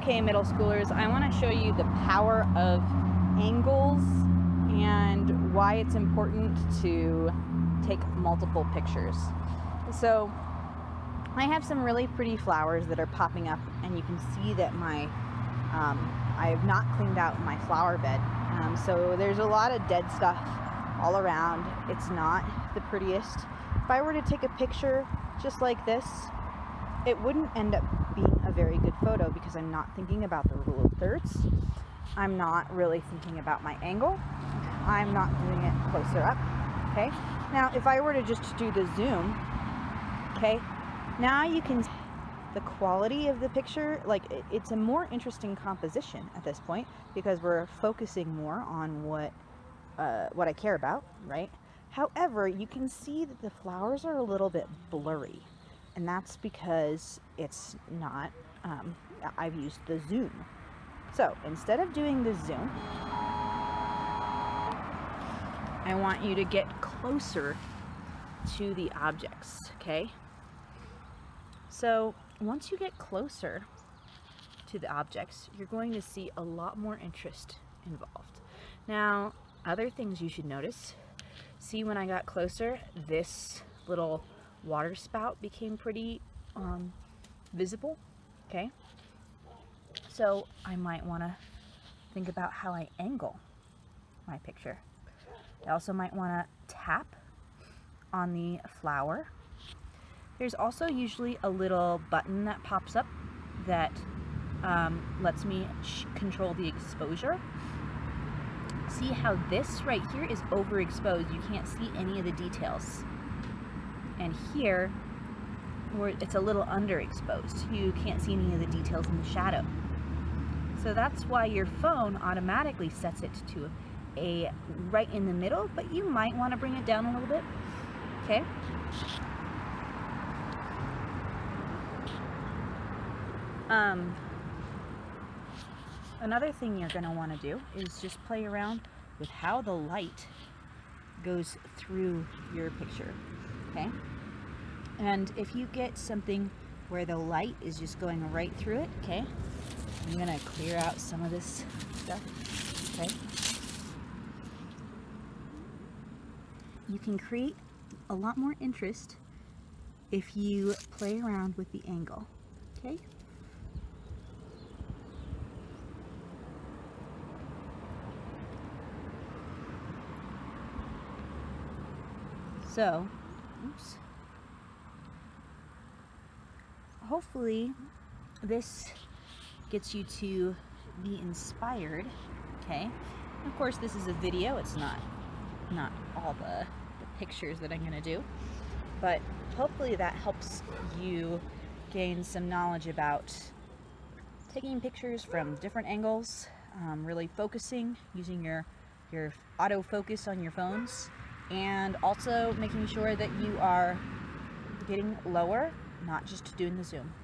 Okay, middle schoolers, I want to show you the power of angles and why it's important to take multiple pictures. So I have some really pretty flowers that are popping up, and you can see that I have not cleaned out my flower bed. So there's a lot of dead stuff all around. It's not the prettiest. If I were to take a picture just like this, it wouldn't end up being a very good photo because I'm not thinking about the rule of thirds. I'm not really thinking about my angle. I'm not doing it closer up. Okay. Now, if I were to just do the zoom, okay, now you can see the quality of the picture. Like it's a more interesting composition at this point because we're focusing more on what I care about, right? However, you can see that the flowers are a little bit blurry. And that's because it's not, I've used the zoom. So instead of doing the zoom, I want you to get closer to the objects, okay? So once you get closer to the objects, you're going to see a lot more interest involved. Now, other things you should notice, see when I got closer, this little water spout became pretty visible, okay? So I might want to think about how I angle my picture. I also might want to tap on the flower. There's also usually a little button that pops up that lets me control the exposure. See how this right here is overexposed. You can't see any of the details. And here, where it's a little underexposed, you can't see any of the details in the shadow. So that's why your phone automatically sets it to a right in the middle, but you might want to bring it down a little bit, okay? Another thing you're going to want to do is just play around with how the light goes through your picture. Okay, and if you get something where the light is just going right through it, okay, I'm gonna clear out some of this stuff, okay. You can create a lot more interest if you play around with the angle, okay. So, oops. Hopefully this gets you to be inspired, okay? Of course, this is a video. It's not all the pictures that I'm going to do, but hopefully that helps you gain some knowledge about taking pictures from different angles, really focusing, using your autofocus on your phones, and also making sure that you are getting lower, not just doing the zoom.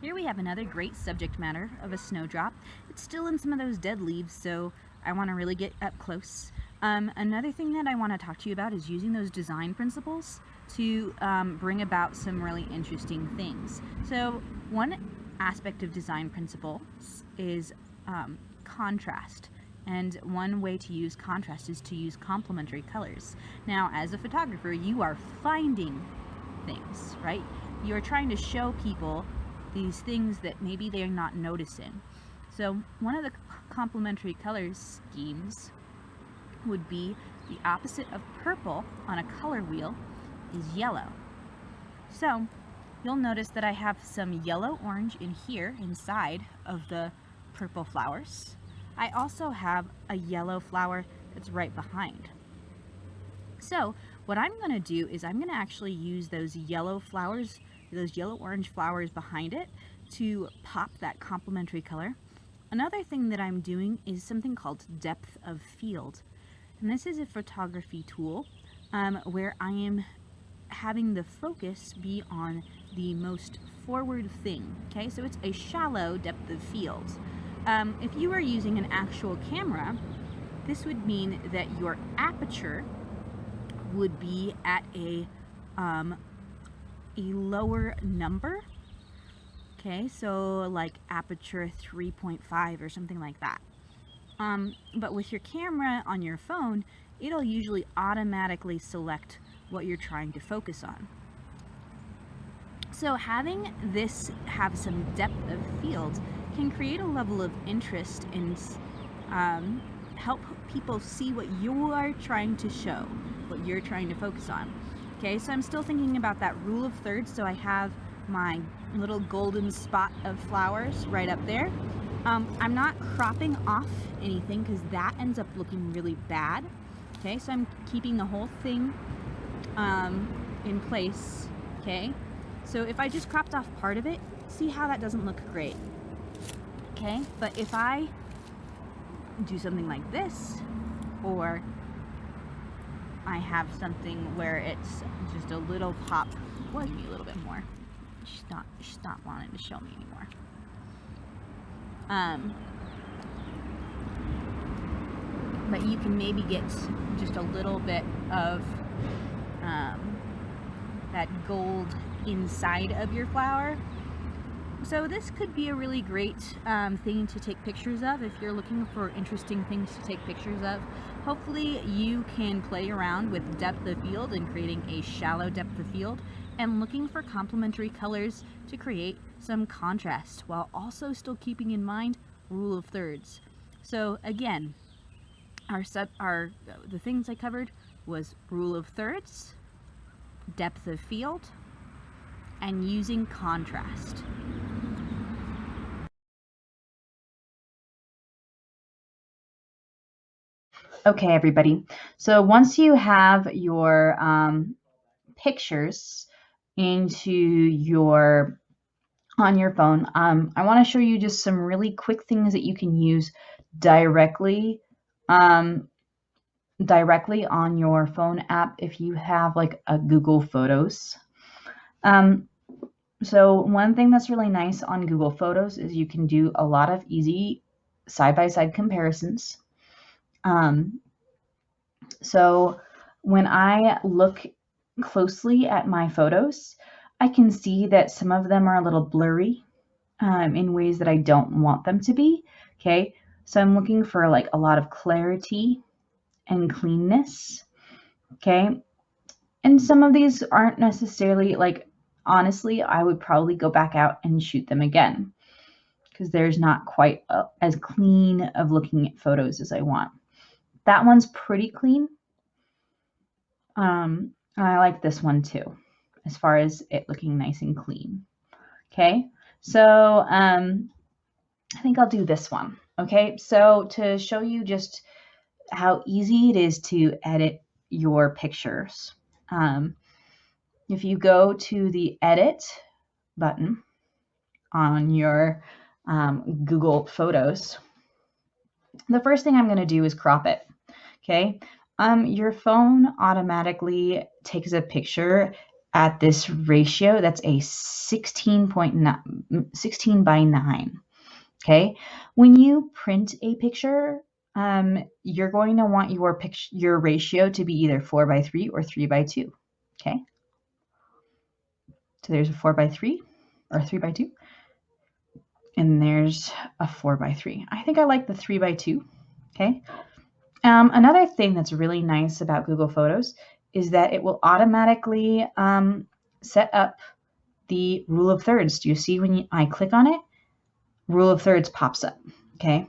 Here we have another great subject matter of a snowdrop. It's still in some of those dead leaves, so I want to really get up close. Another thing that I want to talk to you about is using those design principles to bring about some really interesting things. So one aspect of design principles is contrast. And one way to use contrast is to use complementary colors. Now, as a photographer, you are finding things, right? You're trying to show people these things that maybe they're not noticing. So one of the complementary color schemes would be the opposite of purple on a color wheel is yellow. So you'll notice that I have some yellow-orange in here inside of the purple flowers. I also have a yellow flower that's right behind. So what I'm going to do is I'm going to actually use those yellow flowers, those yellow-orange flowers behind it to pop that complementary color. Another thing that I'm doing is something called depth of field. And this is a photography tool where I am having the focus be on the most forward thing. Okay, so it's a shallow depth of field. If you were using an actual camera, this would mean that your aperture would be at a lower number, Okay, so like aperture 3.5 or something like that. But with your camera on your phone, it'll usually automatically select what you're trying to focus on. So having this have some depth of field can create a level of interest and help people see what you are trying to show, what you're trying to focus on. Okay, so I'm still thinking about that rule of thirds, so I have my little golden spot of flowers right up there. I'm not cropping off anything because that ends up looking really bad. Okay, so I'm keeping the whole thing in place. Okay, so if I just cropped off part of it, see how that doesn't look great. Okay, but if I do something like this, or I have something where it's just a little pop, well, give me a little bit more. She's not wanting to show me anymore. But you can maybe get just a little bit of that gold inside of your flower. So this could be a really great thing to take pictures of if you're looking for interesting things to take pictures of. Hopefully you can play around with depth of field and creating a shallow depth of field and looking for complementary colors to create some contrast while also still keeping in mind rule of thirds. So again, the things I covered was rule of thirds, depth of field, and using contrast. Okay, everybody. So once you have your pictures on your phone, I want to show you just some really quick things that you can use directly on your phone app if you have like a Google Photos. So one thing that's really nice on Google Photos is you can do a lot of easy side-by-side comparisons. So when I look closely at my photos, I can see that some of them are a little blurry in ways that I don't want them to be. Okay, so I'm looking for like a lot of clarity and cleanness. Okay, and some of these aren't necessarily like, honestly, I would probably go back out and shoot them again because there's not quite as clean of looking at photos as I want. That one's pretty clean. I like this one too, as far as it looking nice and clean. Okay, so I think I'll do this one. Okay, so to show you just how easy it is to edit your pictures, if you go to the edit button on your Google Photos, the first thing I'm going to do is crop it. Okay, your phone automatically takes a picture at this ratio that's a 16 by 9. Okay, when you print a picture, you're going to want your ratio to be either 4:3 or 3:2. Okay, so there's a 4:3 or 3:2, and there's a 4:3. I think I like the 3:2. Okay. Another thing that's really nice about Google Photos is that it will automatically set up the rule of thirds. Do you see when I click on it? Rule of thirds pops up. Okay.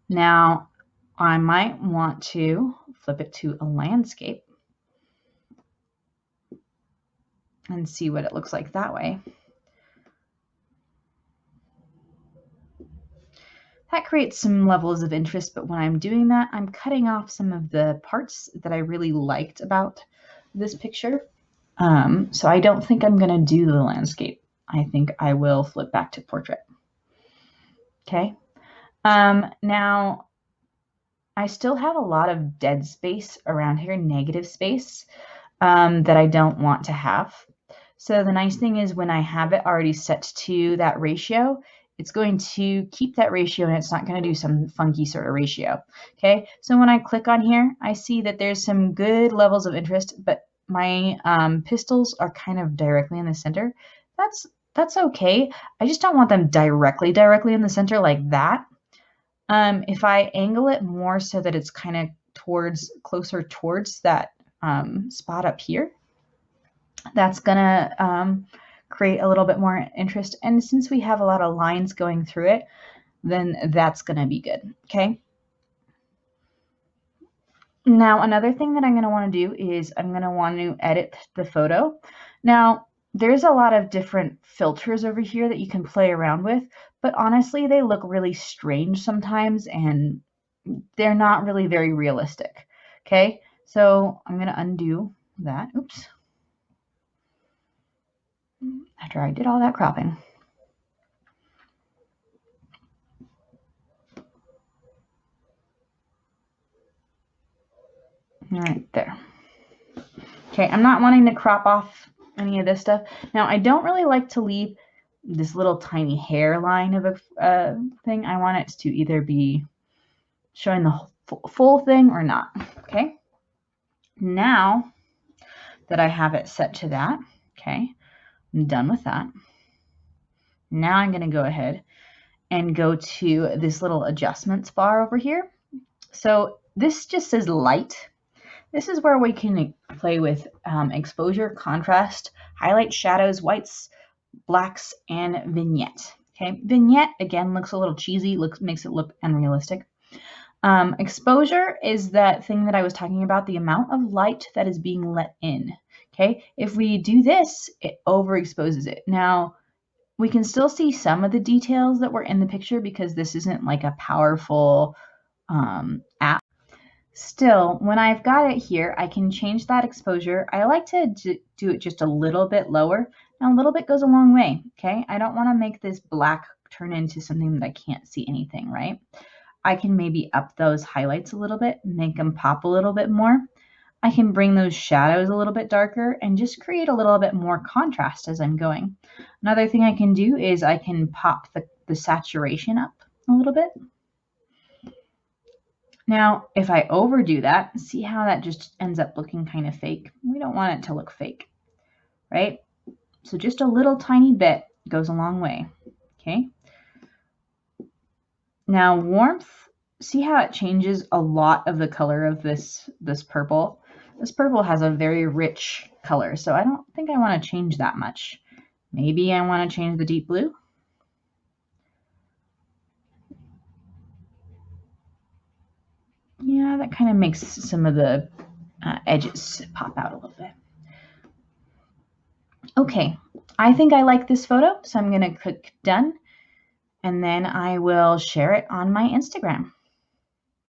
Now, I might want to flip it to a landscape and see what it looks like that way. That creates some levels of interest, but when I'm doing that, I'm cutting off some of the parts that I really liked about this picture. So I don't think I'm going to do the landscape. I think I will flip back to portrait. Okay. Now, I still have a lot of dead space around here, negative space, that I don't want to have. So the nice thing is when I have it already set to that ratio, it's going to keep that ratio and it's not going to do some funky sort of ratio. Okay, so when I click on here, I see that there's some good levels of interest, but my pistils are kind of directly in the center. that's okay. I just don't want them directly in the center like that. If I angle it more so that it's kind of closer towards that spot up here, that's gonna create a little bit more interest. And since we have a lot of lines going through it, then that's gonna be good, okay? Now, another thing that I'm gonna wanna do is I'm gonna want to edit the photo. Now, there's a lot of different filters over here that you can play around with, but honestly, they look really strange sometimes and they're not really very realistic, okay? So I'm gonna undo that, oops, after I did all that cropping. All right, there. Okay, I'm not wanting to crop off any of this stuff. Now, I don't really like to leave this little tiny hairline of a thing. I want it to either be showing the full thing or not, okay? Now that I have it set to that, okay, I'm done with that. Now I'm going to go ahead and go to this little adjustments bar over here. So this just says light. This is where we can play with exposure, contrast, highlight, shadows, whites, blacks, and vignette. Okay, vignette again looks a little cheesy, makes it look unrealistic. Exposure is that thing that I was talking about, the amount of light that is being let in. Okay, if we do this, it overexposes it. Now, we can still see some of the details that were in the picture because this isn't like a powerful app. Still, when I've got it here, I can change that exposure. I like to do it just a little bit lower. Now, a little bit goes a long way, okay? I don't want to make this black turn into something that I can't see anything, right? I can maybe up those highlights a little bit, make them pop a little bit more. I can bring those shadows a little bit darker and just create a little bit more contrast as I'm going. Another thing I can do is I can pop the saturation up a little bit. Now, if I overdo that, see how that just ends up looking kind of fake? We don't want it to look fake, right? So just a little tiny bit goes a long way, okay? Now, warmth, see how it changes a lot of the color of this purple? This purple has a very rich color, so I don't think I want to change that much. Maybe I want to change the deep blue. Yeah, that kind of makes some of the edges pop out a little bit. Okay, I think I like this photo, so I'm going to click done, and then I will share it on my Instagram.